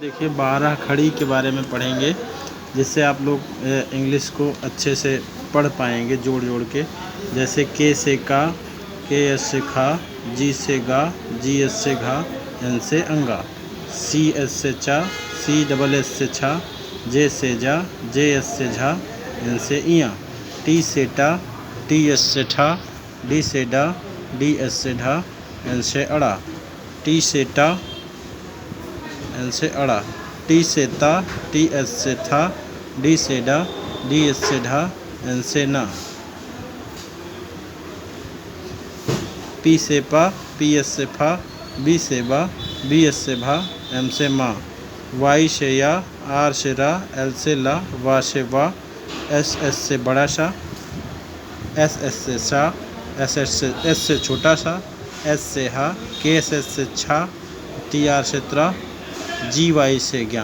देखिए 12 खड़ी के बारे में पढ़ेंगे, जिससे आप लोग इंग्लिश को अच्छे से पढ़ पाएंगे जोड़ जोड़ के। जैसे के से का, के एस से खा, जी से गा, जी एस से घा, एन से अंगा, सी एस से चा, सी डबल एस से छा, जे से जा, जे एस से झा, एन से इयाँ, टी से टा, टी एस से ठा, डी से डा, डी एस से ढा, एन से अड़ा, टी से टा, एन से अड़ा, टी से ता, टी एस से था, डी से डा, डी एस से ढा, एन से ना, पी से पा, पी एस से फा, बी से बा, बी एस से भा, एम से माँ, वाई से या, आर से रा, एल से ला, वा से वा, एस एस से बड़ा सा, एस एस से सा, एस से छोटा सा, एस से हा, के एस एस से छा, टी आर से त्रा, जी वाई से ज्ञा।